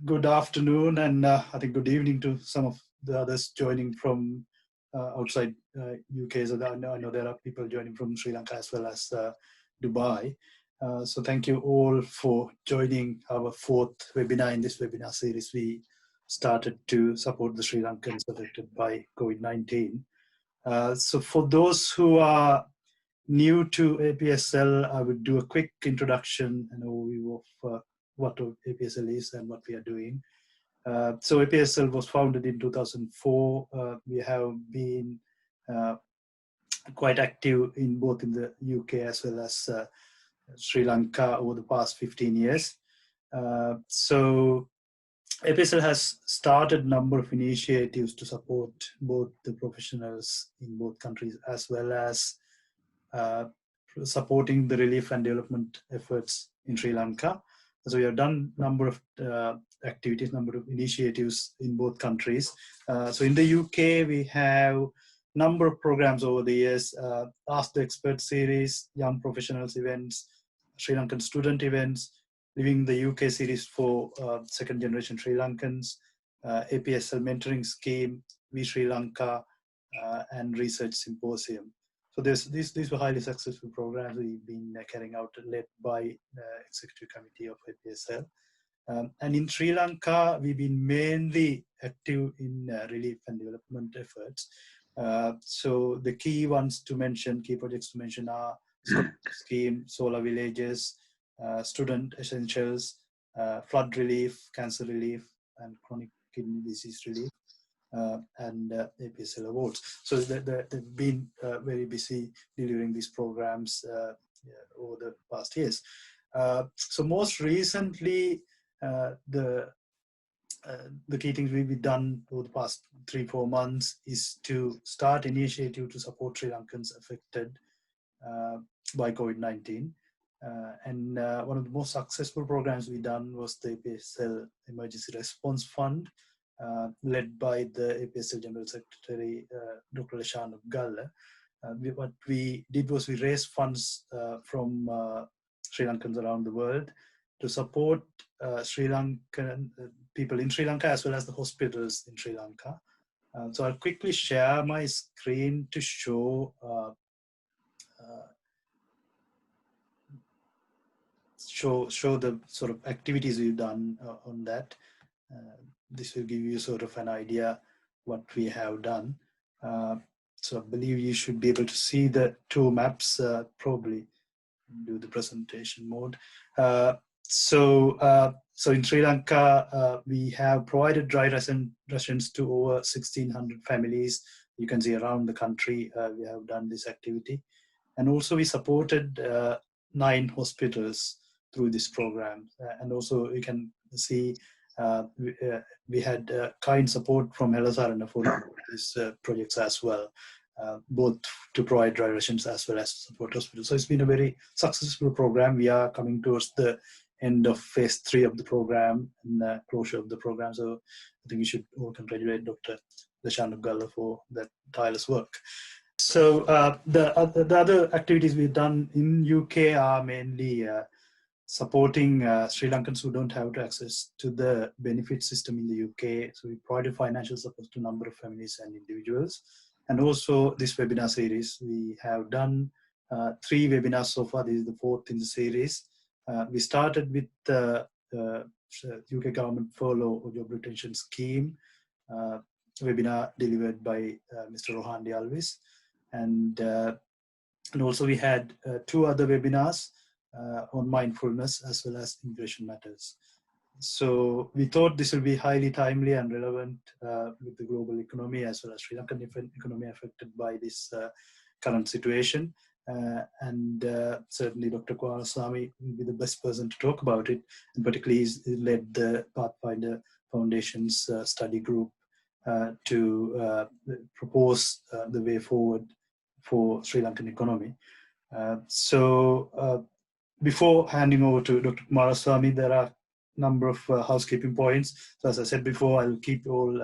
Good afternoon, and I think good evening to some of the others joining from outside UK. So I know there are people joining from Sri Lanka as well as Dubai. So thank you all for joining our fourth webinar in this webinar series. We started to support the Sri Lankans affected by COVID-19. So for those who are new to APSL, I would do a quick introduction and overview of what APSL is and what we are doing. So APSL was founded in 2004. We have been quite active in both in the UK as well as Sri Lanka over the past 15 years. So APSL has started a number of initiatives to support both the professionals in both countries as well as supporting the relief and development efforts in Sri Lanka. So we have done a number of activities, number of initiatives in both countries. So in the UK, we have a number of programs over the years, Ask the Expert series, Young Professionals events, Sri Lankan student events, Living the UK series for second generation Sri Lankans, APSL mentoring scheme, We Sri Lanka, and research symposium. So these were highly successful programs we've been carrying out, led by the executive committee of APSL. And in Sri Lanka, we've been mainly active in relief and development efforts. So the key ones to mention, key projects to mention are scheme, solar villages, student essentials, flood relief, cancer relief, and chronic kidney disease relief. And APSL awards. So they've been very busy delivering these programs over the past years. So most recently, the key things we've done over the past 3-4 months is to start initiative to support Sri Lankans affected by COVID-19. And one of the most successful programs we done was the APSL Emergency Response Fund, led by the APSL General Secretary, Dr. Lashan Galla. What we did was we raised funds from Sri Lankans around the world to support Sri Lankan people in Sri Lanka as well as the hospitals in Sri Lanka. So I'll quickly share my screen to show show the sort of activities we've done on that. This will give you sort of an idea what we have done. So I believe you should be able to see the two maps, probably do the presentation mode. So in Sri Lanka, we have provided dry rations to over 1,600 families. You can see around the country, we have done this activity. And also we supported 9 hospitals through this program. And also you can see we had kind support from LSR for these projects as well, both to provide dry rations as well as support hospitals. So it's been a very successful program. We are coming towards the end of phase 3 of the program and closure of the program. So I think we should all congratulate Dr. Lashan Galla for that tireless work. So the other activities we've done in UK are mainly supporting Sri Lankans who don't have access to the benefit system in the UK. So we provided financial support to a number of families and individuals. And also this webinar series, we have done 3 webinars so far. This is the 4th in the series. We started with the UK government furlough or job retention scheme webinar delivered by Mr. Rohan Alvis. And also we had 2 other webinars on mindfulness as well as immigration matters. So we thought this will be highly timely and relevant with the global economy as well as Sri Lankan economy affected by this current situation. And certainly Dr. Coomaraswamy will be the best person to talk about it, and particularly he's led the Pathfinder Foundation's study group to propose the way forward for Sri Lankan economy. So before handing over to Dr. Coomaraswamy, there are a number of housekeeping points. So as I said before, I'll keep all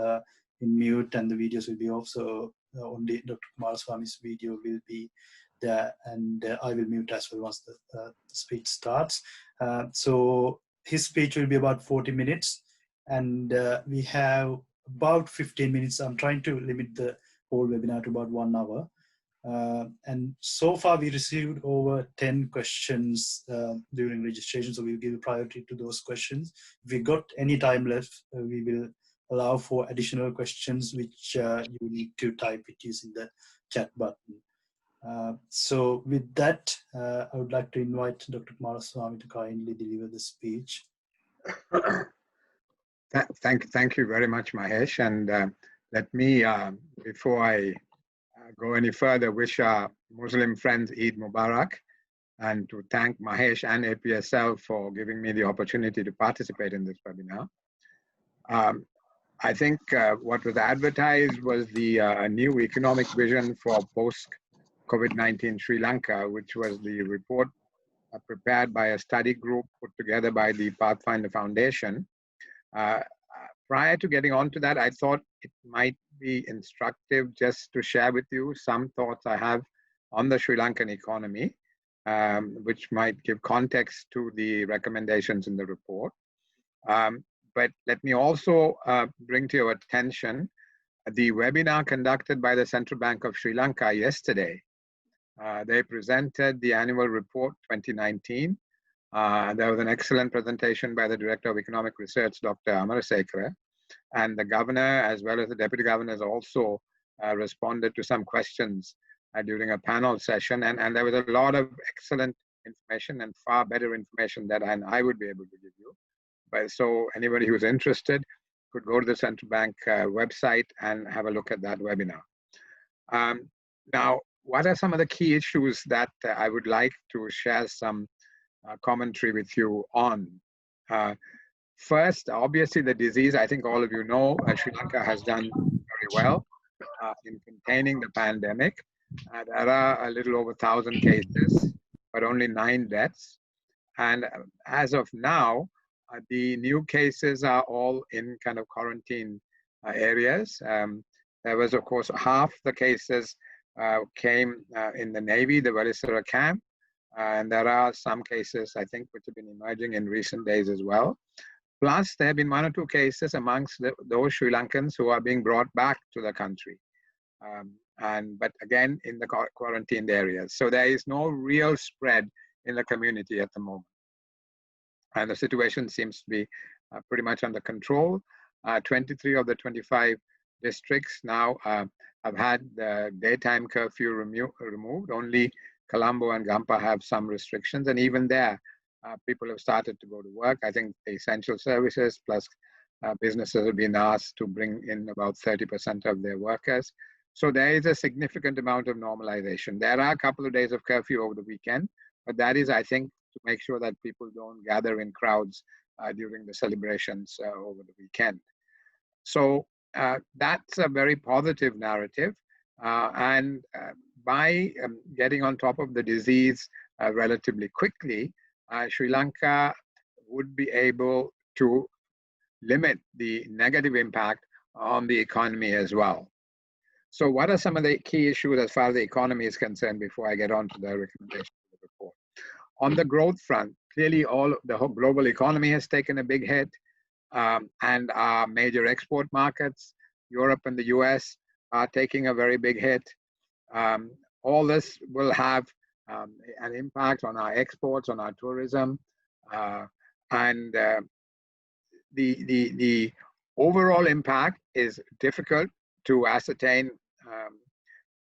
in mute and the videos will be off. So only Dr. Coomaraswamy's video will be there, and I will mute as well once the speech starts. So his speech will be about 40 minutes. And we have about 15 minutes. I'm trying to limit the whole webinar to about 1 hour. And so far we received over 10 questions during registration, so we'll give priority to those questions. If we got any time left, we will allow for additional questions which you need to type it using the chat button. So with that, I would like to invite Dr. Coomaraswamy to kindly deliver the speech. Thank you very much, Mahesh. And let me, before I go any further, wish our Muslim friends Eid Mubarak, and to thank Mahesh and APSL for giving me the opportunity to participate in this webinar. I think what was advertised was the new economic vision for post-COVID-19 Sri Lanka, which was the report prepared by a study group put together by the Pathfinder Foundation. Prior to getting onto that, I thought it might be instructive just to share with you some thoughts I have on the Sri Lankan economy, which might give context to the recommendations in the report. But let me also bring to your attention the webinar conducted by the Central Bank of Sri Lanka yesterday. They presented the annual report 2019. There was an excellent presentation by the Director of Economic Research, Dr. Amarasekara, and the Governor as well as the Deputy Governors also responded to some questions during a panel session, and there was a lot of excellent information and far better information that I would be able to give you. But so anybody who's interested could go to the Central Bank website and have a look at that webinar. Now, what are some of the key issues that I would like to share some commentary with you on? First, obviously the disease, I think all of you know, Sri Lanka has done very well in containing the pandemic. There are a little over 1,000 cases, but only 9 deaths. And as of now, the new cases are all in kind of quarantine areas. There was, of course, half the cases came in the Navy, the Velisara camp. And there are some cases, I think, which have been emerging in recent days as well. Plus, there have been 1 or 2 cases amongst those Sri Lankans who are being brought back to the country. But again, in the quarantined areas. So there is no real spread in the community at the moment. And the situation seems to be pretty much under control. 23 of the 25 districts now have had the daytime curfew removed. Only Colombo and Gampa have some restrictions. And even there, people have started to go to work. I think the essential services plus businesses have been asked to bring in about 30% of their workers. So there is a significant amount of normalization. There are a couple of days of curfew over the weekend, but that is, I think, to make sure that people don't gather in crowds during the celebrations over the weekend. So that's a very positive narrative. And by getting on top of the disease relatively quickly, Sri Lanka would be able to limit the negative impact on the economy as well. So what are some of the key issues as far as the economy is concerned before I get on to the recommendations of the report? On the growth front, clearly the whole global economy has taken a big hit, and our major export markets, Europe and the US, are taking a very big hit. All this will have an impact on our exports, on our tourism, and the overall impact is difficult to ascertain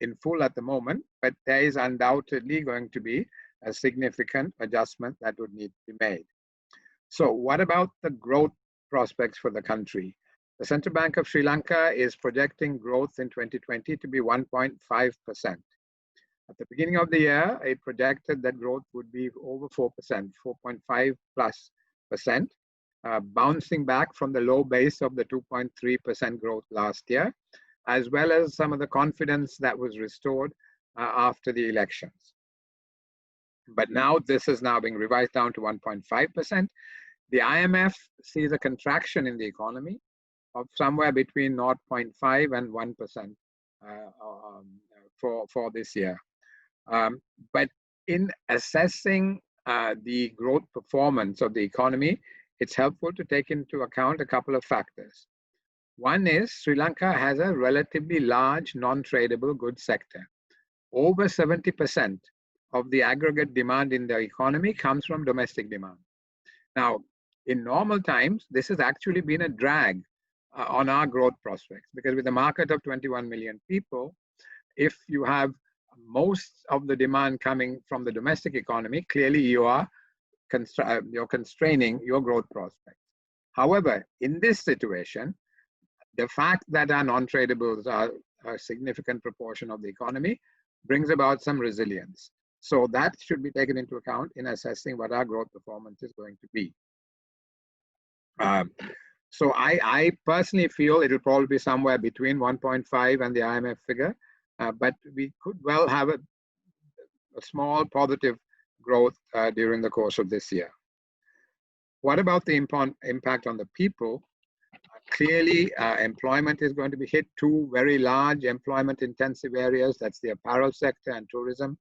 in full at the moment, but there is undoubtedly going to be a significant adjustment that would need to be made. So what about the growth prospects for the country? The Central Bank of Sri Lanka is projecting growth in 2020 to be 1.5%. At the beginning of the year, it projected that growth would be over 4%, 4.5+%, bouncing back from the low base of the 2.3% growth last year, as well as some of the confidence that was restored after the elections. But now this is now being revised down to 1.5%. The IMF sees a contraction in the economy of somewhere between 0.5 and 1% for this year. But in assessing the growth performance of the economy, it's helpful to take into account a couple of factors. One is Sri Lanka has a relatively large non-tradable goods sector. Over 70% of the aggregate demand in the economy comes from domestic demand. Now, in normal times, this has actually been a drag on our growth prospects, because with a market of 21 million people, if you have most of the demand coming from the domestic economy, clearly you're constraining your growth prospects. However, in this situation, the fact that our non-tradables are a significant proportion of the economy brings about some resilience. So that should be taken into account in assessing what our growth performance is going to be. So I personally feel it will probably be somewhere between 1.5 and the IMF figure, but we could well have a small positive growth during the course of this year. What about the impact on the people? Clearly, employment is going to be hit. Two very large employment intensive areas, that's the apparel sector and tourism,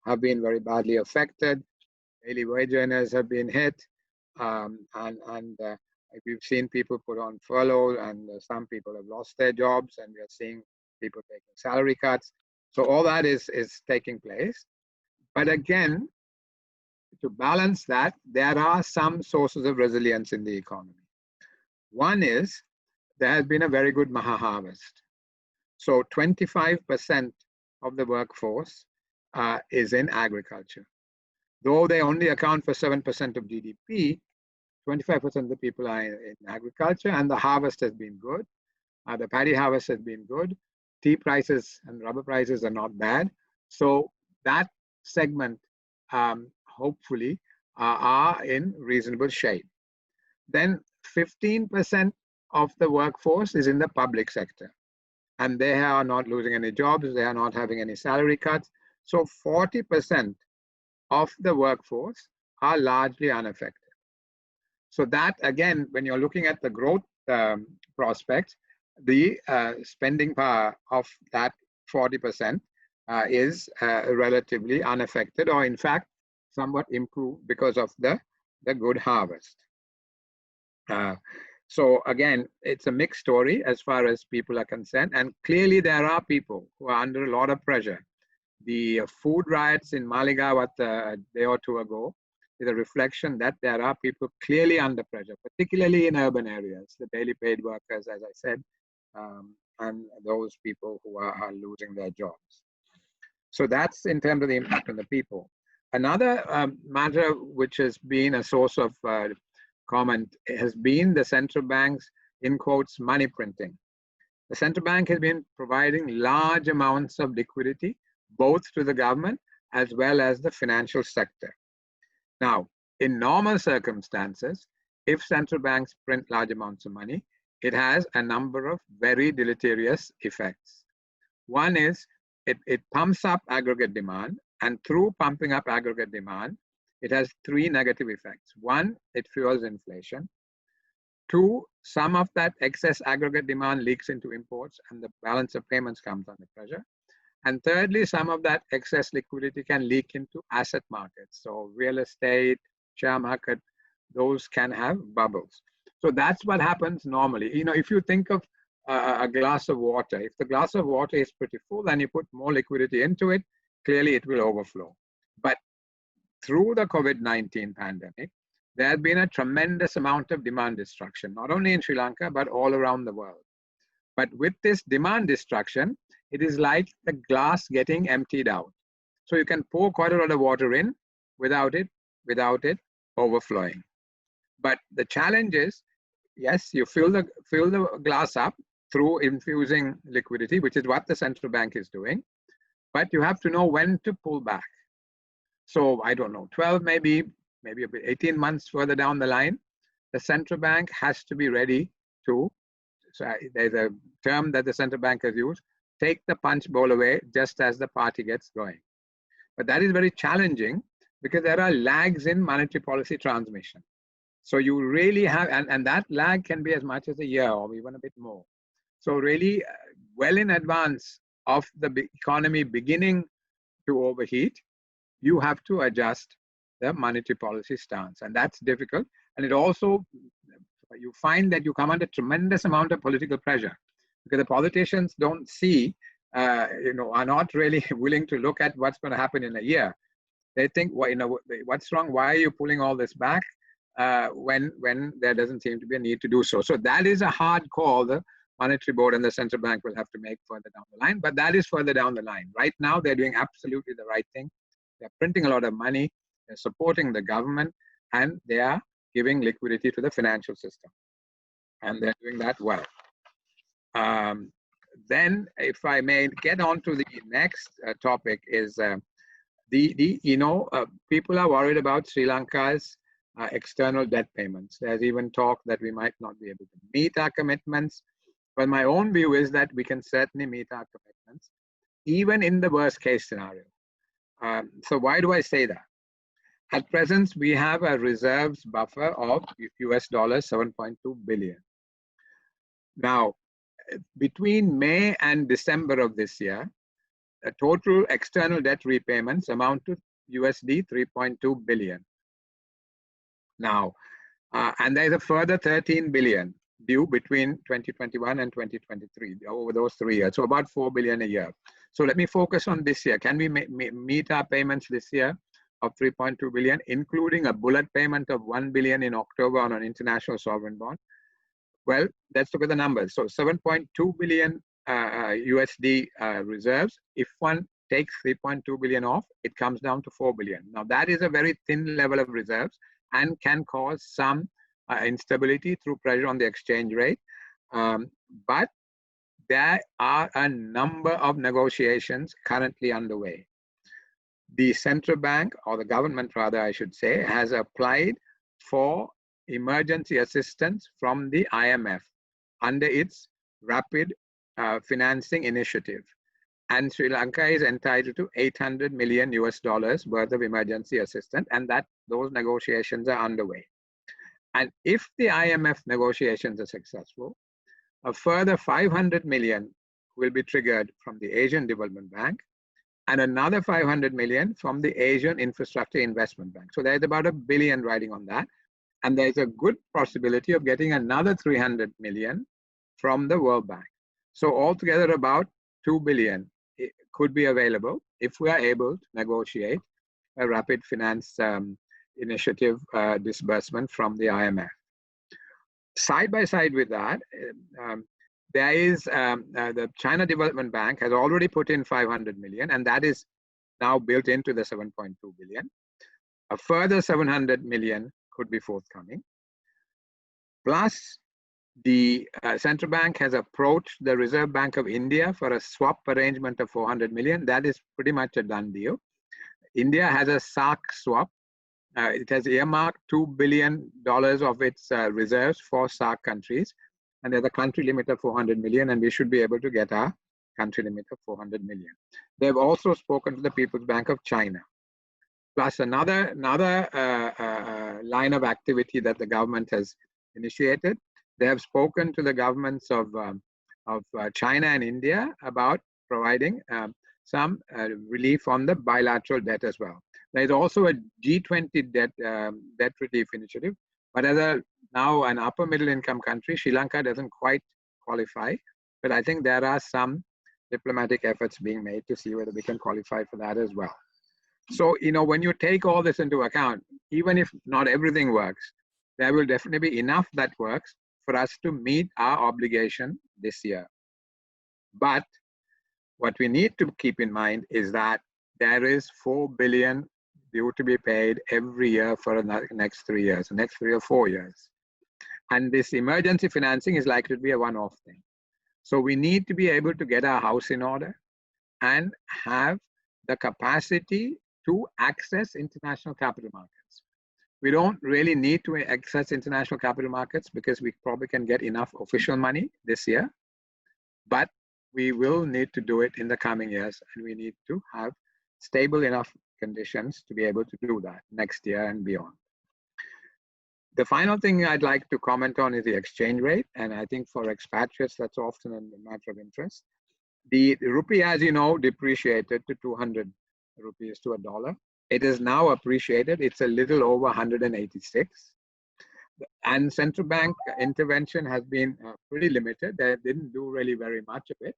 have been very badly affected. Daily wage earners have been hit, and we've seen people put on furlough, and some people have lost their jobs, and we are seeing people taking salary cuts. So all that is taking place. But again, to balance that, there are some sources of resilience in the economy. One is there has been a very good Maha harvest. So 25% of the workforce is in agriculture. Though they only account for 7% of GDP, 25% of the people are in agriculture, and the harvest has been good. The paddy harvest has been good. Tea prices and rubber prices are not bad. So that segment, hopefully, are in reasonable shape. Then 15% of the workforce is in the public sector, and they are not losing any jobs. They are not having any salary cuts. So 40% of the workforce are largely unaffected. So that, again, when you're looking at the growth prospects, the spending power of that 40% is relatively unaffected, or in fact, somewhat improved because of the good harvest. So again, it's a mixed story as far as people are concerned, and clearly there are people who are under a lot of pressure. The food riots in Maligaw a day or two ago is a reflection that there are people clearly under pressure, particularly in urban areas, the daily paid workers, as I said, and those people who are losing their jobs. So that's in terms of the impact on the people. Another matter which has been a source of comment has been the central bank's, in quotes, money printing. The central bank has been providing large amounts of liquidity, both to the government as well as the financial sector. Now, in normal circumstances, if central banks print large amounts of money, it has a number of very deleterious effects. One is it pumps up aggregate demand, and through pumping up aggregate demand, it has three negative effects. One, it fuels inflation. Two, some of that excess aggregate demand leaks into imports, and the balance of payments comes under pressure. And thirdly, some of that excess liquidity can leak into asset markets. So real estate, share market, those can have bubbles. So that's what happens normally. You know, if you think of a glass of water, if the glass of water is pretty full and you put more liquidity into it, clearly it will overflow. But through the COVID-19 pandemic, there has been a tremendous amount of demand destruction, not only in Sri Lanka, but all around the world. But with this demand destruction, it is like the glass getting emptied out. So you can pour quite a lot of water in without it overflowing. But the challenge is, yes, you fill the glass up through infusing liquidity, which is what the central bank is doing. But you have to know when to pull back. So I don't know, 12, maybe 18 months further down the line, the central bank has to be ready to, so there's a term that the central bank has used, take the punch bowl away just as the party gets going. But that is very challenging because there are lags in monetary policy transmission. So you really have, and that lag can be as much as a year or even a bit more. So really well in advance of the economy beginning to overheat, you have to adjust the monetary policy stance. And that's difficult. And it also, you find that you come under tremendous amount of political pressure because the politicians don't see, are not really willing to look at what's going to happen in a year. They think, well, what's wrong? Why are you pulling all this back when there doesn't seem to be a need to do so? So that is a hard call the Monetary Board and the central bank will have to make further down the line, but that is further down the line. Right now, they're doing absolutely the right thing. They're printing a lot of money, they're supporting the government, and they are giving liquidity to the financial system. And they're doing that well. Then, if I may get on to the next topic is people are worried about Sri Lanka's external debt payments. There's even talk that we might not be able to meet our commitments. But my own view is that we can certainly meet our commitments, even in the worst case scenario. So why do I say that? At present, we have a reserves buffer of US dollars 7.2 billion. Now, between May and December of this year, the total external debt repayments amount to USD 3.2 billion. Now, and there's a further 13 billion due between 2021 and 2023 over those 3 years. So about 4 billion a year. So let me focus on this year. Can we meet our payments this year of 3.2 billion, including a bullet payment of 1 billion in October on an international sovereign bond? Well, let's look at the numbers. So 7.2 billion USD reserves. If one takes 3.2 billion off, it comes down to 4 billion. Now that is a very thin level of reserves and can cause some instability through pressure on the exchange rate. But there are a number of negotiations currently underway. The central bank, or the government rather, I should say, has applied for emergency assistance from the IMF under its rapid financing initiative. And Sri Lanka is entitled to 800 million US dollars worth of emergency assistance, and that those negotiations are underway. And if the IMF negotiations are successful, a further 500 million will be triggered from the Asian Development Bank and another 500 million from the Asian Infrastructure Investment Bank. So there's about $1 billion riding on that. And there's a good possibility of getting another 300 million from the World Bank. So altogether about 2 billion could be available if we are able to negotiate a rapid finance initiative disbursement from the IMF. Side by side with that, there is the China Development Bank has already put in 500 million, and that is now built into the 7.2 billion. A further 700 million could be forthcoming. Plus, the central bank has approached the Reserve Bank of India for a swap arrangement of 400 million. That is pretty much a done deal. India has a SAARC swap. It has earmarked $2 billion of its reserves for SAARC countries. And there's a country limit of 400 million, and we should be able to get our country limit of 400 million. They've also spoken to the People's Bank of China. Plus another line of activity that the government has initiated. They have spoken to the governments of China and India about providing some relief on the bilateral debt as well. There's also a G20 debt relief initiative, but as now an upper middle income country, Sri Lanka doesn't quite qualify, but I think there are some diplomatic efforts being made to see whether we can qualify for that as well. So, when you take all this into account, even if not everything works, there will definitely be enough that works for us to meet our obligation this year. But what we need to keep in mind is that there is 4 billion due to be paid every year for the next 3 years, the next 3 or 4 years. And this emergency financing is likely to be a one-off thing. So we need to be able to get our house in order and have the capacity to access international capital markets. We don't really need to access international capital markets because we probably can get enough official money this year, but we will need to do it in the coming years, and we need to have stable enough conditions to be able to do that next year and beyond. The final thing I'd like to comment on is the exchange rate, and I think for expatriates that's often a matter of interest. The rupee, as you know, depreciated to 200 rupees to $1. It is now appreciated. It's a little over 186. And central bank intervention has been pretty limited. They didn't do really very much of it.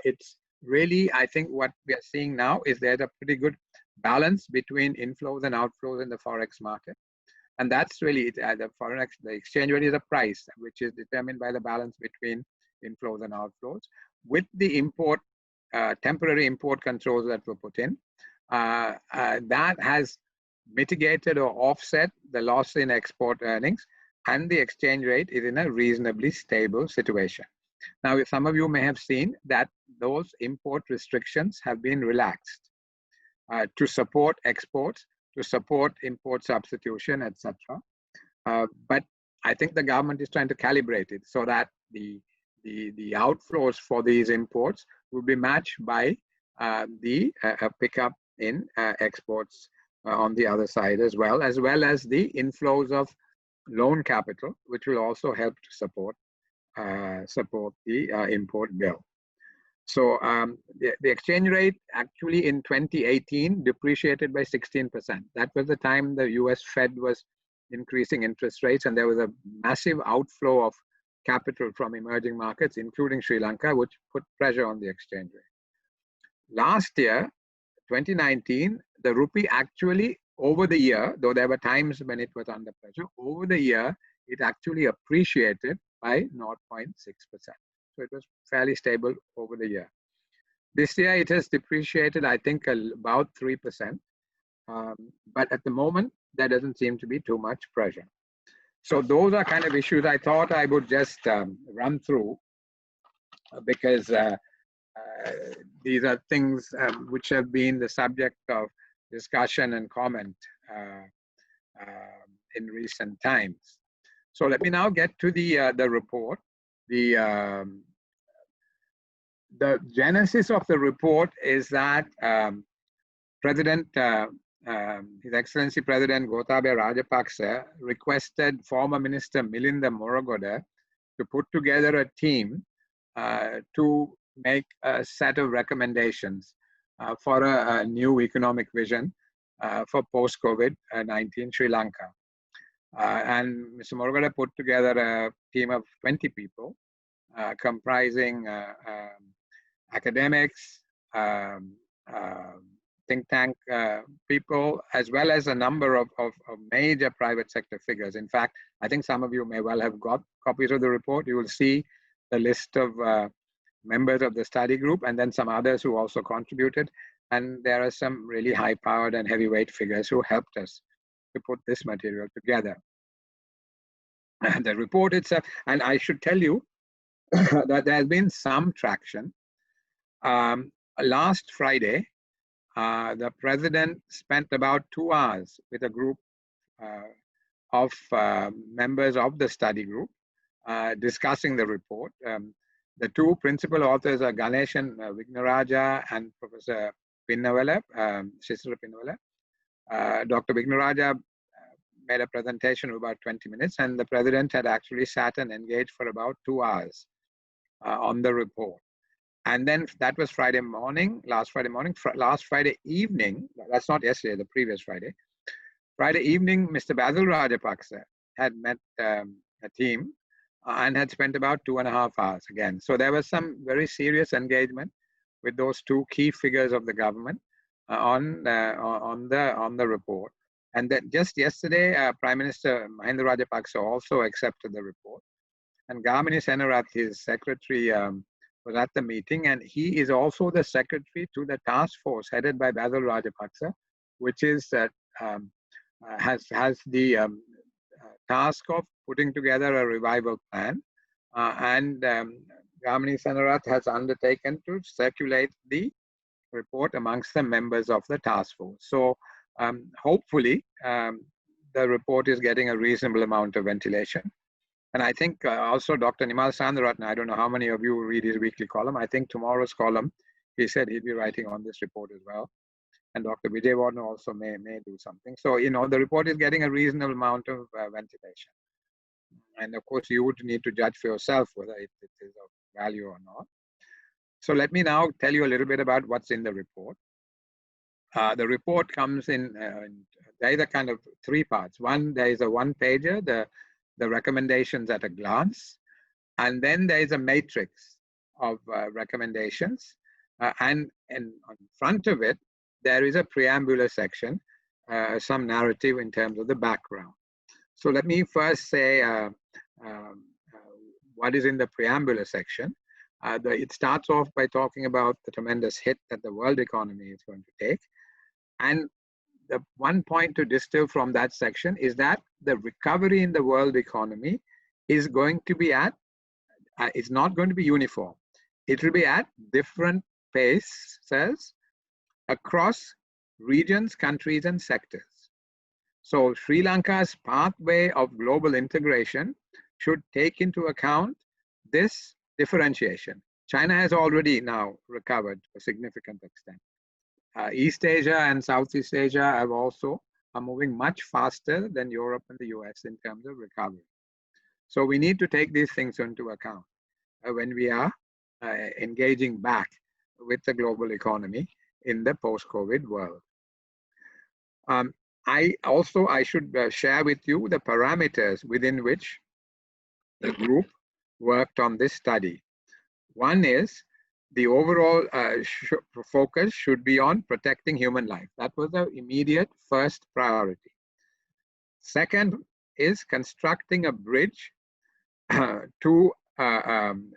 It's really, I think what we are seeing now is there's a pretty good balance between inflows and outflows in the forex market. And that's really it. The exchange rate is a price, which is determined by the balance between inflows and outflows. With the temporary import controls that were put in, that has mitigated or offset the loss in export earnings, and the exchange rate is in a reasonably stable situation. Now, some of you may have seen that those import restrictions have been relaxed to support exports, to support import substitution, etc. But I think the government is trying to calibrate it so that the outflows for these imports will be matched by the pickup in exports on the other side as well as the inflows of loan capital, which will also help to support the import bill. So the exchange rate actually in 2018 depreciated by 16%. That was the time the US Fed was increasing interest rates, and there was a massive outflow of capital from emerging markets, including Sri Lanka, which put pressure on the exchange rate. Last year, 2019, the rupee actually, over the year, though there were times when it was under pressure, over the year, it actually appreciated by 0.6%. So it was fairly stable over the year. This year, it has depreciated, I think, about 3%. But at the moment, there doesn't seem to be too much pressure. So those are kind of issues I thought I would just run through because these are things which have been the subject of discussion and comment in recent times. So let me now get to the report. The genesis of the report is that President, His Excellency President Gotabaya Rajapaksa requested former Minister Milinda Morogoda to put together a team to make a set of recommendations for a new economic vision for post-COVID-19 Sri Lanka. And Mr. Morogoda put together a team of 20 people comprising academics, think tank people, as well as a number of major private sector figures. In fact, I think some of you may well have got copies of the report. You will see the list of members of the study group and then some others who also contributed. And there are some really high-powered and heavyweight figures who helped us to put this material together. And the report itself, and I should tell you that there has been some traction. Last Friday, the president spent about 2 hours with a group of members of the study group discussing the report. The two principal authors are Ganeshan Vignaraja and Professor Pinnawala, Shisra Pinnawala. Dr. Vignaraja made a presentation of about 20 minutes, and the president had actually sat and engaged for about 2 hours on the report. And then that was Friday morning, last Friday morning. Last Friday evening, that's not yesterday, the previous Friday. Friday evening, Mr. Basil Rajapaksa had met a team and had spent about 2.5 hours again. So there was some very serious engagement with those two key figures of the government on the report. And then just yesterday, Prime Minister Mahinda Rajapaksa also accepted the report. And Gamini Senarath, his secretary, was at the meeting, and he is also the secretary to the task force headed by Basil Rajapaksa, which is has the task of putting together a revival plan. And Gamini Senarath has undertaken to circulate the report amongst the members of the task force. So hopefully the report is getting a reasonable amount of ventilation. And I think also Dr. Nimal Sandaratna, I don't know how many of you read his weekly column. I think tomorrow's column, he said he'd be writing on this report as well. And Dr. Vijay Warner also may do something. So, you know, the report is getting a reasonable amount of ventilation. And of course, you would need to judge for yourself whether it is of value or not. So let me now tell you a little bit about what's in the report. The report comes in, there is a kind of three parts. One, there is a one-pager, the recommendations at a glance, and then there is a matrix of recommendations, and in front of it, there is a preambular section, some narrative in terms of the background. So let me first say what is in the preambular section. It starts off by talking about the tremendous hit that the world economy is going to take. And the one point to distill from that section is that the recovery in the world economy is going to be at, it's not going to be uniform. It will be at different paces across regions, countries, and sectors. So Sri Lanka's pathway of global integration should take into account this differentiation. China has already now recovered to a significant extent. East Asia and Southeast Asia are moving much faster than Europe and the US in terms of recovery. So we need to take these things into account when we are engaging back with the global economy in the post-COVID world. I should share with you the parameters within which the group worked on this study. One is the overall focus should be on protecting human life. That was the immediate first priority. Second is constructing a bridge to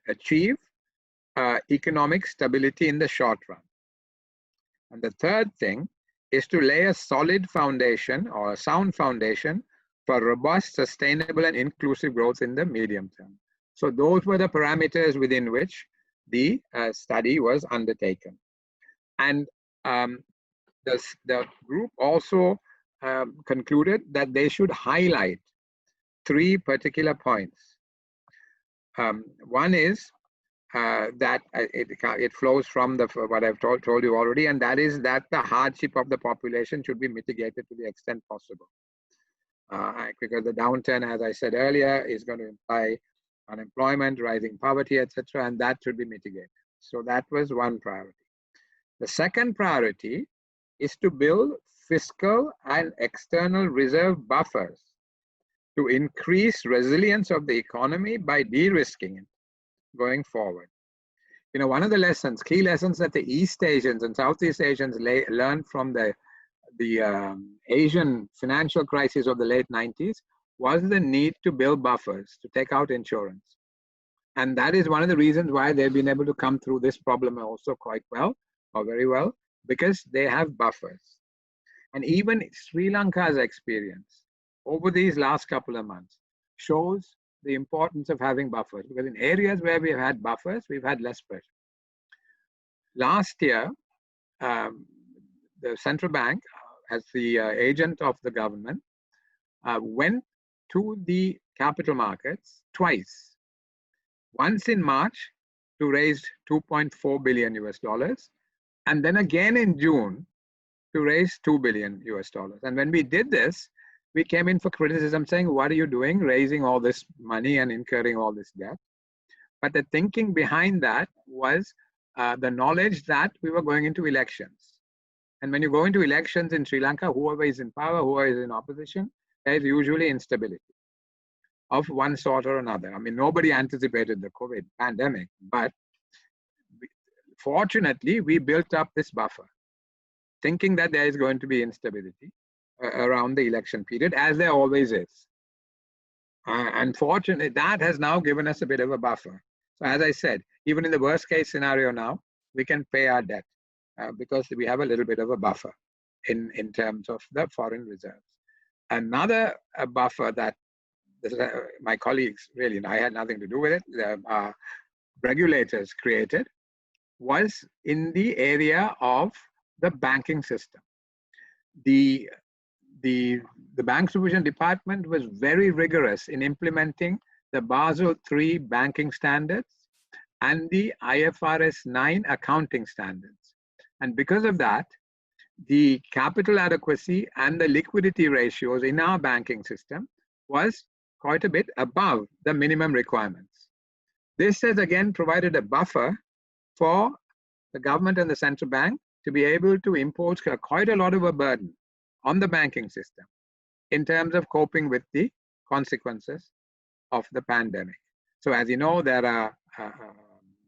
achieve economic stability in the short run. And the third thing is to lay a solid foundation or a sound foundation for robust, sustainable, and inclusive growth in the medium term. So those were the parameters within which the study was undertaken. And the group also concluded that they should highlight three particular points. One is that it flows from what I've told you already, and that is that the hardship of the population should be mitigated to the extent possible. Because the downturn, as I said earlier, is going to imply unemployment, rising poverty, etc., and that should be mitigated. So that was one priority. The second priority is to build fiscal and external reserve buffers to increase resilience of the economy by de-risking it going forward. You know, one of the lessons, key lessons that the East Asians and Southeast Asians learned from the Asian financial crisis of the late 90s was the need to build buffers, to take out insurance. And that is one of the reasons why they've been able to come through this problem also quite well, or very well, because they have buffers. And even Sri Lanka's experience over these last couple of months shows the importance of having buffers, because in areas where we've had buffers, we've had less pressure. Last year, the central bank, as the agent of the government, went to the capital markets twice. Once in March to raise $2.4 billion US, and then again in June to raise $2 billion US. And when we did this, we came in for criticism saying, what are you doing, raising all this money and incurring all this debt? But the thinking behind that was the knowledge that we were going into elections. And when you go into elections in Sri Lanka, whoever is in power, whoever is in opposition, there is usually instability of one sort or another. I mean, nobody anticipated the COVID pandemic, but fortunately, we built up this buffer, thinking that there is going to be instability around the election period, as there always is. Unfortunately, that has now given us a bit of a buffer. So as I said, even in the worst case scenario now, we can pay our debt because we have a little bit of a buffer in terms of the foreign reserves. Another buffer that my colleagues, really, and I had nothing to do with it, the regulators created, was in the area of the banking system. The Bank Supervision Department was very rigorous in implementing the Basel III banking standards and the IFRS 9 accounting standards. And because of that, the capital adequacy and the liquidity ratios in our banking system was quite a bit above the minimum requirements. This has again provided a buffer for the government and the central bank to be able to impose quite a lot of a burden on the banking system in terms of coping with the consequences of the pandemic. So as you know, there are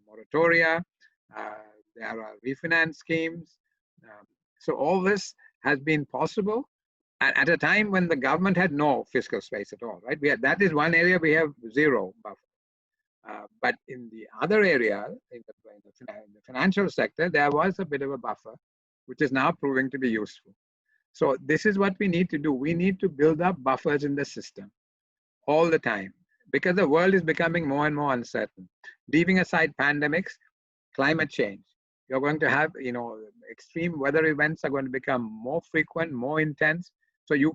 moratoria, uh, there are refinance schemes. So all this has been possible at a time when the government had no fiscal space at all, right? That is one area we have zero buffer. But in the other area, in the financial sector, there was a bit of a buffer, which is now proving to be useful. So this is what we need to do. We need to build up buffers in the system all the time, because the world is becoming more and more uncertain. Leaving aside pandemics, climate change, you're going to have, extreme weather events are going to become more frequent, more intense. So you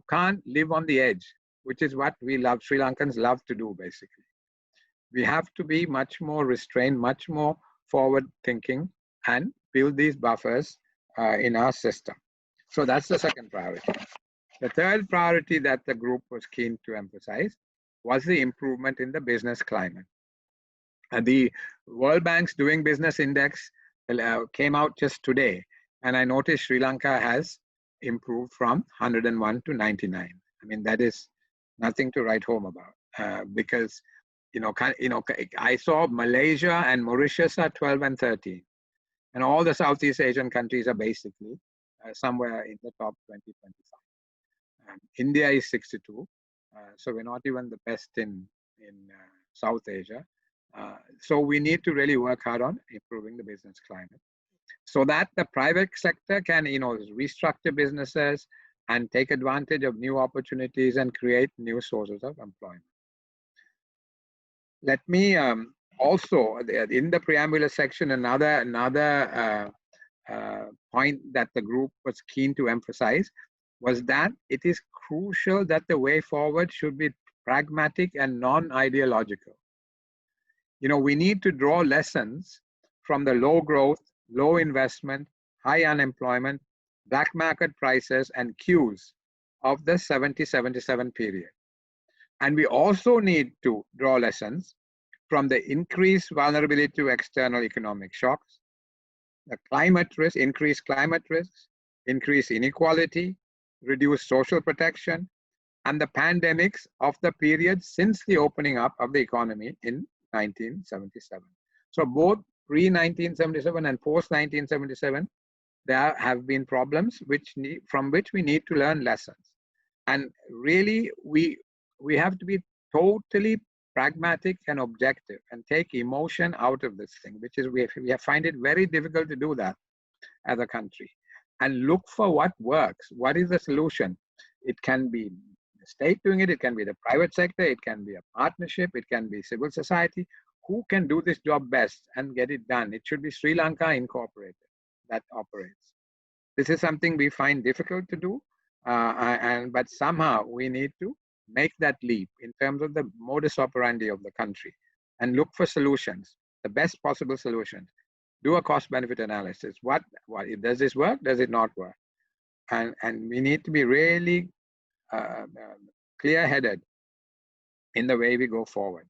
can't live on the edge, which is what we love, Sri Lankans love to do, basically. We have to be much more restrained, much more forward thinking, and build these buffers in our system. So that's the second priority. The third priority that the group was keen to emphasize was the improvement in the business climate. The World Bank's Doing Business Index came out just today, and I noticed Sri Lanka has improved from 101 to 99. I mean, that is nothing to write home about, because I saw Malaysia and Mauritius are 12 and 13, and all the Southeast Asian countries are basically somewhere in the top 20, 25. India is 62, so we're not even the best in South Asia. So we need to really work hard on improving the business climate, so that the private sector can, restructure businesses and take advantage of new opportunities and create new sources of employment. Let me also, in the preambular section, another point that the group was keen to emphasize was that it is crucial that the way forward should be pragmatic and non-ideological. We need to draw lessons from the low growth, low investment, high unemployment, black market prices, and queues of the 70-77 period. And we also need to draw lessons from the increased vulnerability to external economic shocks, the climate risk, increased climate risks, increased inequality, reduced social protection, and the pandemics of the period since the opening up of the economy in 1977. So both pre-1977 and post-1977, there have been problems from which we need to learn lessons. And really, we have to be totally pragmatic and objective and take emotion out of this thing, which is we find it very difficult to do that as a country. And look for what works. What is the solution? It can be the state doing it, it can be the private sector, it can be a partnership, it can be civil society. Who can do this job best and get it done? It should be Sri Lanka Incorporated that operates. This is something we find difficult to do, but somehow we need to make that leap in terms of the modus operandi of the country and look for solutions, the best possible solutions. Do a cost-benefit analysis. What does this work? Does it not work? And we need to be really clear-headed in the way we go forward.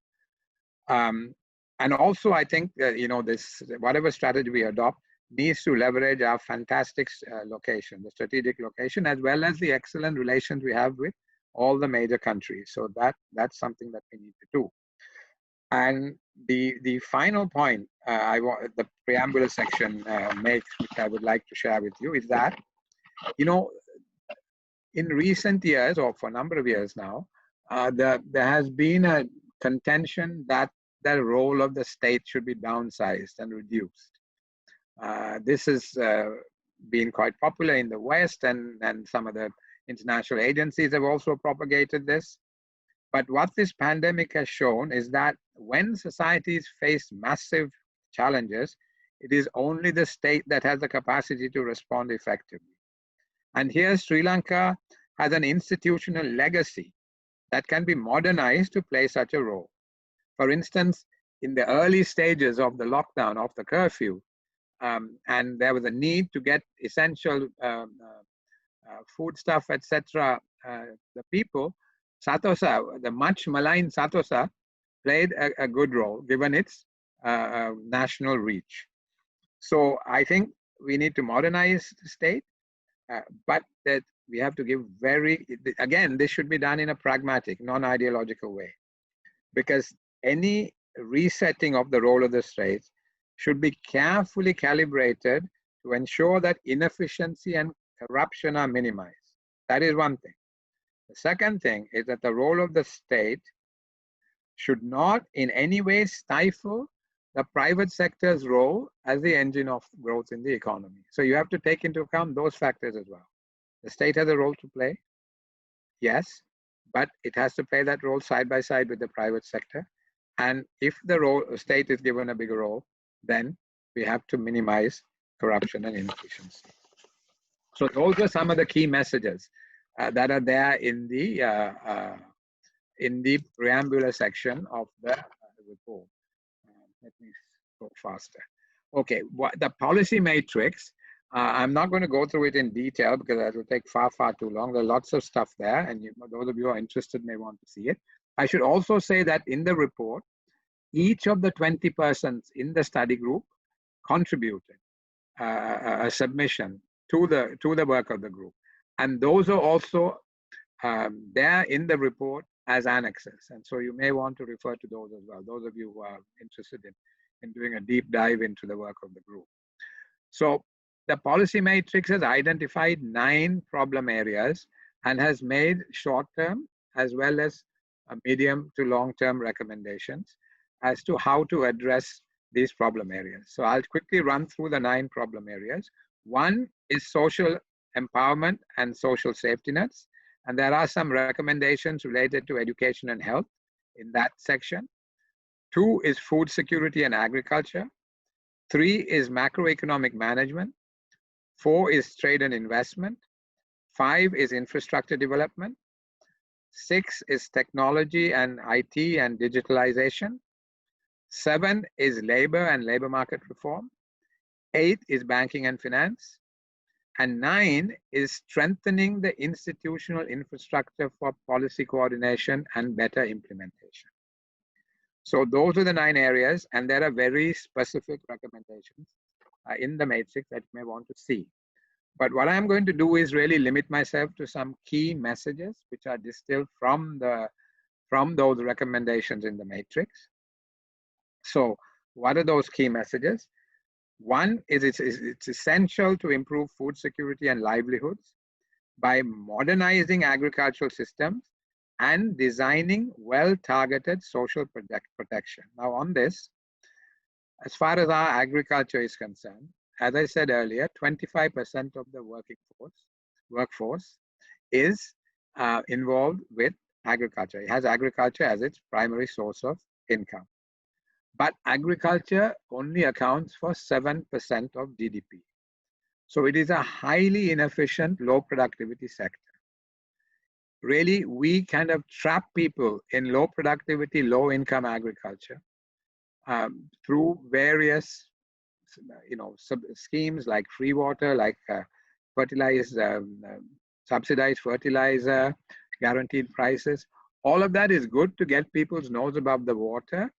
And also, I think this whatever strategy we adopt needs to leverage our fantastic location, the strategic location, as well as the excellent relations we have with all the major countries. So that's something that we need to do. And the final point the preambular section makes, which I would like to share with you, is that in recent years, or for a number of years now, there has been a contention that the role of the state should be downsized and reduced. This has been quite popular in the West, and some of the international agencies have also propagated this. But what this pandemic has shown is that when societies face massive challenges, it is only the state that has the capacity to respond effectively. And here Sri Lanka has an institutional legacy that can be modernized to play such a role. For instance, in the early stages of the lockdown, of the curfew, and there was a need to get essential foodstuff, etc. The people, Satosa, the much maligned Satosa, played a good role given its national reach. So I think we need to modernize the state, but that we have to give again, this should be done in a pragmatic, non-ideological way, because any resetting of the role of the state should be carefully calibrated to ensure that inefficiency and corruption are minimized. That is one thing. The second thing is that the role of the state should not in any way stifle the private sector's role as the engine of growth in the economy. So you have to take into account those factors as well. The state has a role to play, yes, but it has to play that role side by side with the private sector. And if the state is given a bigger role, then we have to minimize corruption and inefficiency. So those are some of the key messages that are there in the preambular section of the report. Let me go faster. Okay, the policy matrix, I'm not going to go through it in detail because that will take far, far too long. There are lots of stuff there, and those of you who are interested may want to see it. I should also say that in the report, each of the 20 persons in the study group contributed a submission to the work of the group. And those are also there in the report as annexes. And so you may want to refer to those as well, those of you who are interested in doing a deep dive into the work of the group. So the policy matrix has identified 9 problem areas and has made short-term as well as medium to long-term recommendations as to how to address these problem areas. So I'll quickly run through the 9 problem areas. One is social empowerment and social safety nets. And there are some recommendations related to education and health in that section. 2 is food security and agriculture. 3 is macroeconomic management. 4 is trade and investment. 5 is infrastructure development. 6 is technology and IT and digitalization. 7 is labor and labor market reform. 8 is banking and finance. And 9 is strengthening the institutional infrastructure for policy coordination and better implementation. So those are the 9 areas, and there are very specific recommendations in the matrix that you may want to see. But what I'm going to do is really limit myself to some key messages which are distilled from those recommendations in the matrix. So what are those key messages? One is it's essential to improve food security and livelihoods by modernizing agricultural systems and designing well-targeted social protection. Now on this, as far as our agriculture is concerned, as I said earlier, 25% of the workforce is involved with agriculture. It has agriculture as its primary source of income. But agriculture only accounts for 7% of GDP. So it is a highly inefficient, low productivity sector. Really, we kind of trap people in low productivity, low income agriculture through various schemes like free water, like subsidized fertilizer, guaranteed prices. All of that is good to get people's nose above the water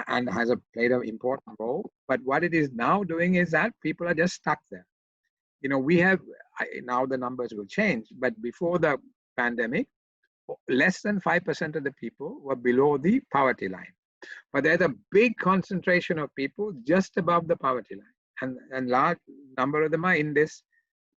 and has played an important role. But what it is now doing is that people are just stuck there. We have, now the numbers will change, but before the pandemic, less than 5% of the people were below the poverty line. But there's a big concentration of people just above the poverty line. And large number of them are in this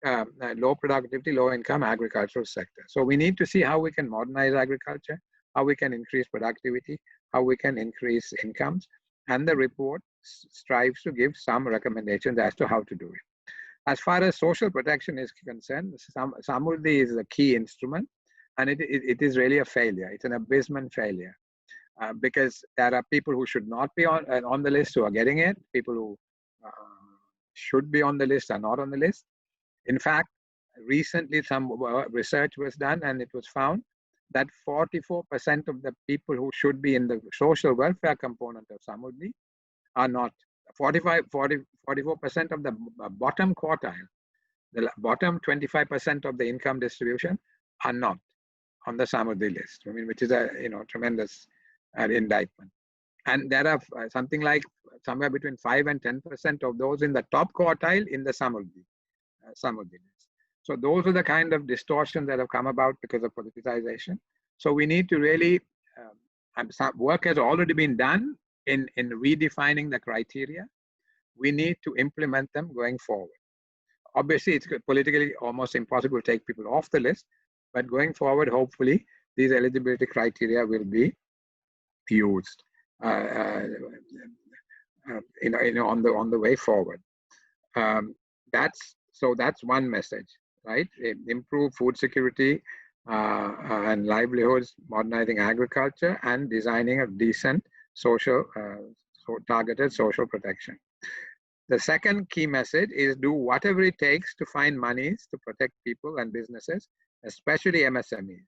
low productivity, low income agricultural sector. So we need to see how we can modernize agriculture, how we can increase productivity, how we can increase incomes. And the report strives to give some recommendations as to how to do it. As far as social protection is concerned, Samurdhi is a key instrument, and it is really a failure. It's an abysmal failure because there are people who should not be on the list who are getting it. People who should be on the list are not on the list. In fact, recently some research was done, and it was found that 44% of the people who should be in the social welfare component of Samurdhi are not. 44% of the bottom quartile, the bottom 25% of the income distribution are not on the Samurdhi list. I mean, which is a tremendous indictment. And there are something like somewhere between 5 and 10% of those in the top quartile in the Samudri list. So those are the kind of distortions that have come about because of politicization. So we need to really, some work has already been done in redefining the criteria. We need to implement them going forward. Obviously, it's politically almost impossible to take people off the list, but going forward, hopefully, these eligibility criteria will be used, on the way forward. That's one message, right? Improve food security and livelihoods, modernizing agriculture, and designing a decent social, targeted social protection. The second key message is do whatever it takes to find monies to protect people and businesses, especially MSMEs.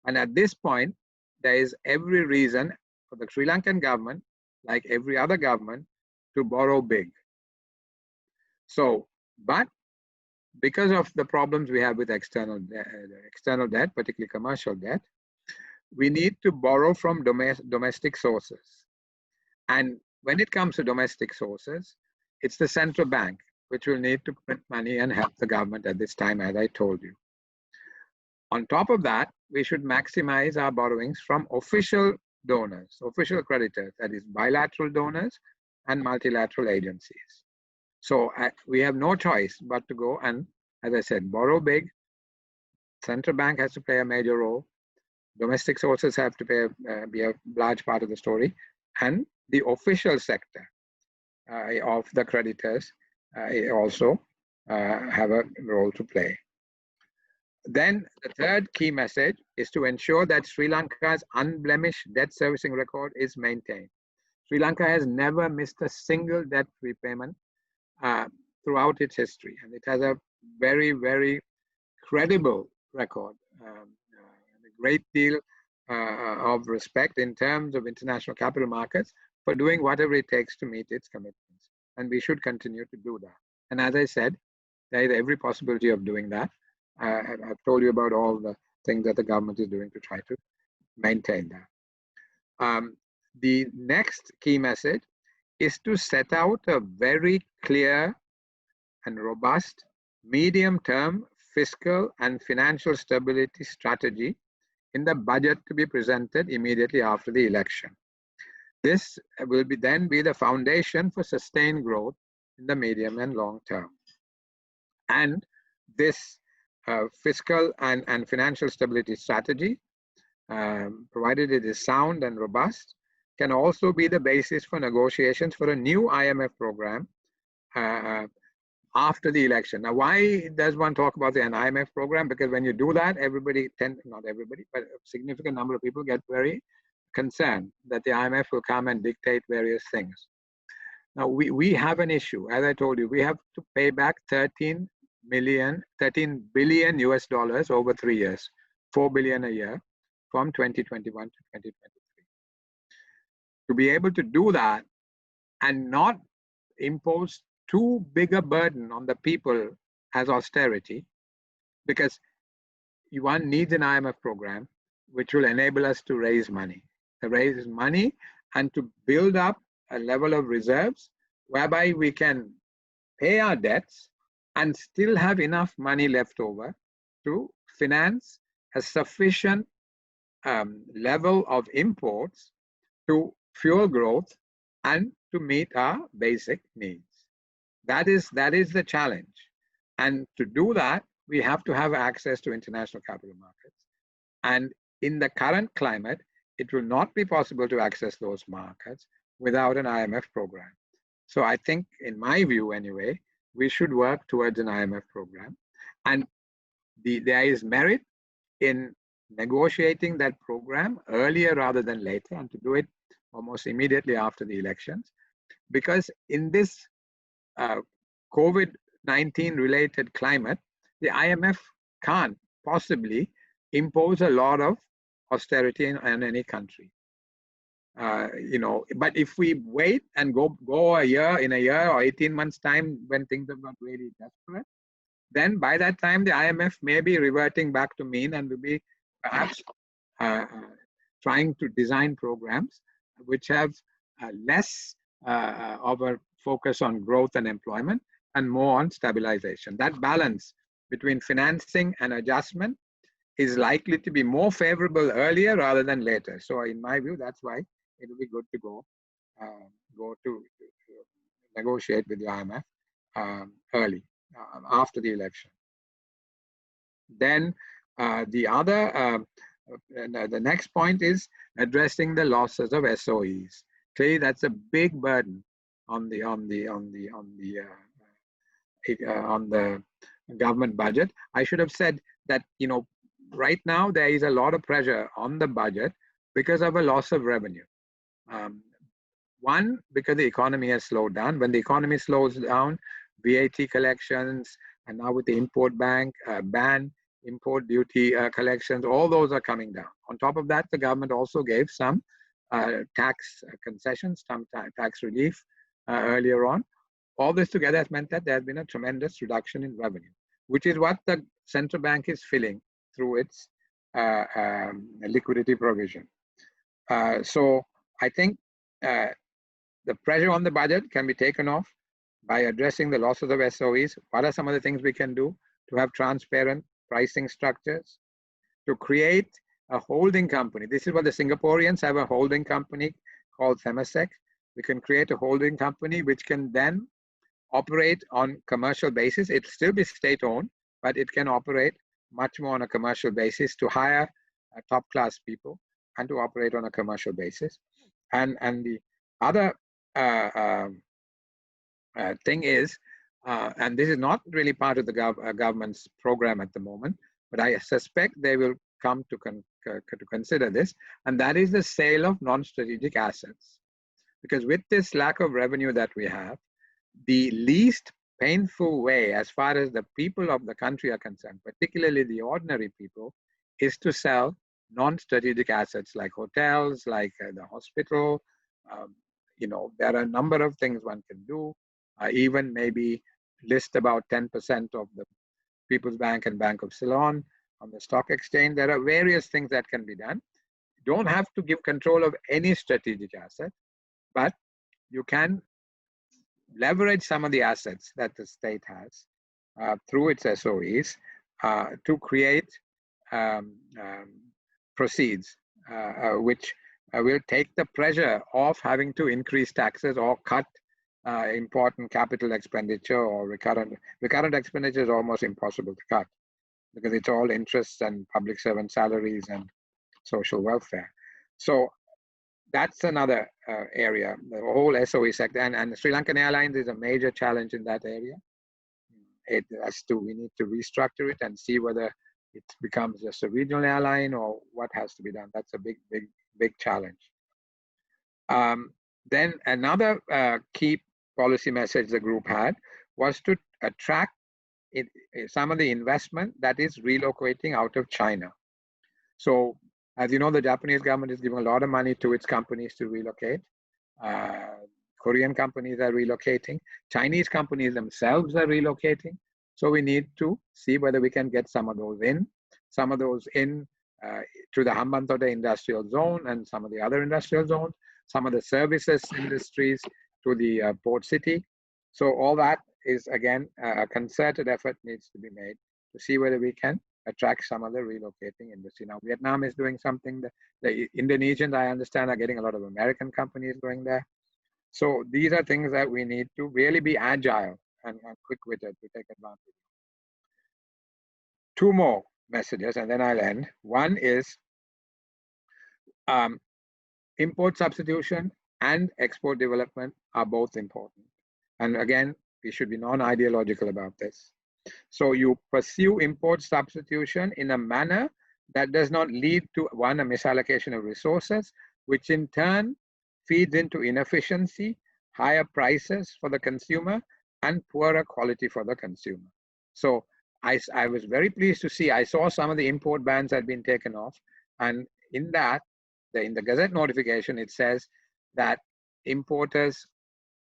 And at this point, there is every reason for the Sri Lankan government, like every other government, to borrow big. So, but because of the problems we have with external debt, particularly commercial debt, we need to borrow from domestic sources. And when it comes to domestic sources, it's the central bank which will need to print money and help the government at this time, as I told you. On top of that, we should maximize our borrowings from official donors, official creditors, that is bilateral donors and multilateral agencies. So we have no choice but to go and, as I said, borrow big. Central bank has to play a major role. Domestic sources have to be a large part of the story. And the official sector of the creditors also have a role to play. Then the third key message is to ensure that Sri Lanka's unblemished debt servicing record is maintained. Sri Lanka has never missed a single debt repayment throughout its history, and it has a very, very credible record, a great deal of respect in terms of international capital markets for doing whatever it takes to meet its commitments. And we should continue to do that. And as I said, there is every possibility of doing that. I've told you about all the things that the government is doing to try to maintain that. The next key message is to set out a very clear and robust medium-term fiscal and financial stability strategy in the budget to be presented immediately after the election. This will then be the foundation for sustained growth in the medium and long term. And this fiscal and financial stability strategy, provided it is sound and robust, can also be the basis for negotiations for a new IMF program after the election. Now, why does one talk about an IMF program? Because when you do that, not everybody, but a significant number of people get very concerned that the IMF will come and dictate various things. Now, we have an issue. As I told you, we have to pay back 13 billion US dollars over 3 years, 4 billion a year from 2021 to 2023. To be able to do that and not impose too big a burden on the people as austerity, because one needs an IMF program which will enable us to raise money and to build up a level of reserves whereby we can pay our debts and still have enough money left over to finance a sufficient level of imports to fuel growth and to meet our basic needs. That is the challenge. And to do that, we have to have access to international capital markets. And in the current climate, it will not be possible to access those markets without an IMF program. So I think, in my view anyway, we should work towards an IMF program. And there is merit in negotiating that program earlier rather than later, and to do it almost immediately after the elections. Because in this COVID-19 related climate, the IMF can't possibly impose a lot of austerity on any country. But if we wait and go in a year or 18 months time when things have got really desperate, then by that time the IMF may be reverting back to mean and will be perhaps trying to design programs which have less of a focus on growth and employment and more on stabilization. That balance between financing and adjustment is likely to be more favorable earlier rather than later. So in my view, that's why it will be good to go to negotiate with the IMF early, after the election. Then the next point is addressing the losses of SOEs. Clearly, that's a big burden on the government budget. I should have said that, you know, right now there is a lot of pressure on the budget because of a loss of revenue. One, because the economy has slowed down. When the economy slows down, VAT collections, and now with the import ban, import duty collections, all those are coming down. On top of that, the government also gave some tax concessions, some tax relief earlier on. All this together has meant that there has been a tremendous reduction in revenue, which is what the central bank is filling through its liquidity provision. So I think the pressure on the budget can be taken off by addressing the losses of SOEs. What are some of the things we can do to have transparent pricing structures, to create a holding company? This is what the Singaporeans have, a holding company called Temasek. We can create a holding company which can then operate on commercial basis. It'll still be state-owned, but it can operate much more on a commercial basis to hire top-class people and to operate on a commercial basis. And the other thing is, and this is not really part of the government's program at the moment, but I suspect they will come to consider this, and that is the sale of non-strategic assets. Because with this lack of revenue that we have, the least painful way as far as the people of the country are concerned, particularly the ordinary people, is to sell non-strategic assets like hotels, like the hospital. You know, there are a number of things one can do. Even maybe list about 10% of the People's Bank and Bank of Ceylon on the stock exchange. There are various things that can be done. You don't have to give control of any strategic asset, but you can leverage some of the assets that the state has through its SOEs to create proceeds, which will take the pressure off having to increase taxes or cut important capital expenditure or recurrent expenditure is almost impossible to cut because it's all interests and public servant salaries and social welfare. So that's another area, the whole SOE sector, and Sri Lankan Airlines is a major challenge in that area. We need to restructure it and see whether it becomes just a regional airline or what has to be done. That's a big challenge. Then another key policy message the group had was to attract some of the investment that is relocating out of China. So, as you know, the Japanese government is giving a lot of money to its companies to relocate. Korean companies are relocating. Chinese companies themselves are relocating. So we need to see whether we can get some of those in to the Hambantota industrial zone and some of the other industrial zones, some of the services industries to the port city. So all that is, again, a concerted effort needs to be made to see whether we can attract some of the relocating industry. Now, Vietnam is doing something. The Indonesians, I understand, are getting a lot of American companies going there. So these are things that we need to really be agile and quick-witted to take advantage of. Two more messages, and then I'll end. One is import substitution and export development are both important. And again, we should be non-ideological about this. So you pursue import substitution in a manner that does not lead to, one, a misallocation of resources, which in turn feeds into inefficiency, higher prices for the consumer, and poorer quality for the consumer. So I was very pleased to see, I saw some of the import bans had been taken off, and in that, in the Gazette notification, it says that importers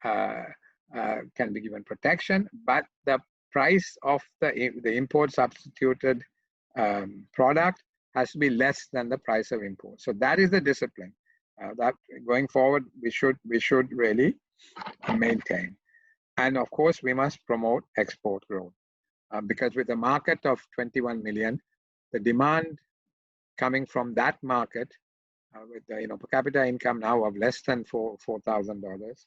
can be given protection, but the price of the import substituted product has to be less than the price of import. So that is the discipline. That going forward, we should really maintain. And of course, we must promote export growth because with a market of 21 million, the demand coming from that market with the per capita income now of less than $4,000,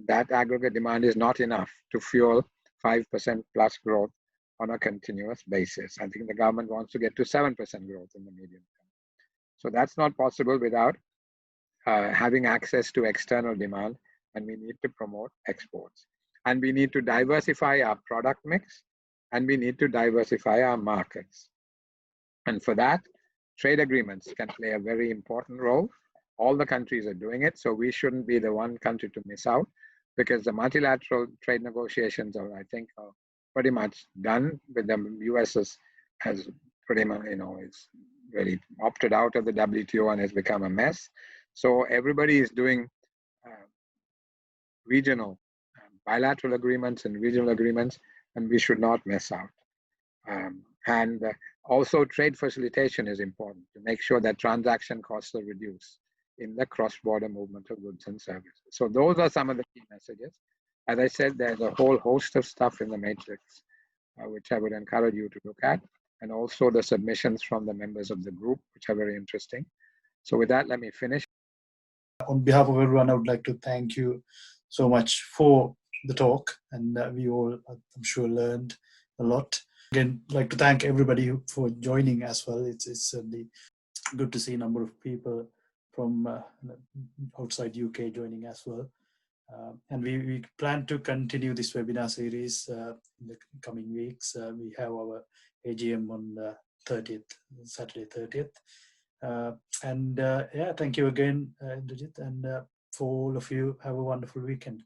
that aggregate demand is not enough to fuel 5% plus growth on a continuous basis. I think the government wants to get to 7% growth in the medium term. So that's not possible without having access to external demand, and we need to promote exports. And we need to diversify our product mix, and we need to diversify our markets. And for that, trade agreements can play a very important role. All the countries are doing it, so we shouldn't be the one country to miss out, because the multilateral trade negotiations are, I think, pretty much done. With the US has pretty much, is really opted out of the WTO and has become a mess. So everybody is doing regional bilateral agreements and regional agreements, and we should not miss out. And also trade facilitation is important to make sure that transaction costs are reduced in the cross-border movement of goods and services. So those are some of the key messages. As I said, there's a whole host of stuff in the matrix, which I would encourage you to look at, and also the submissions from the members of the group, which are very interesting. So with that, let me finish. On behalf of everyone, I would like to thank you so much for the talk, and we all, I'm sure, learned a lot. Again, I'd like to thank everybody for joining as well. It's certainly good to see a number of people from outside UK joining as well. And we plan to continue this webinar series in the coming weeks. We have our AGM on the 30th, Saturday 30th. And yeah, thank you again, Indrajit, and for all of you, have a wonderful weekend.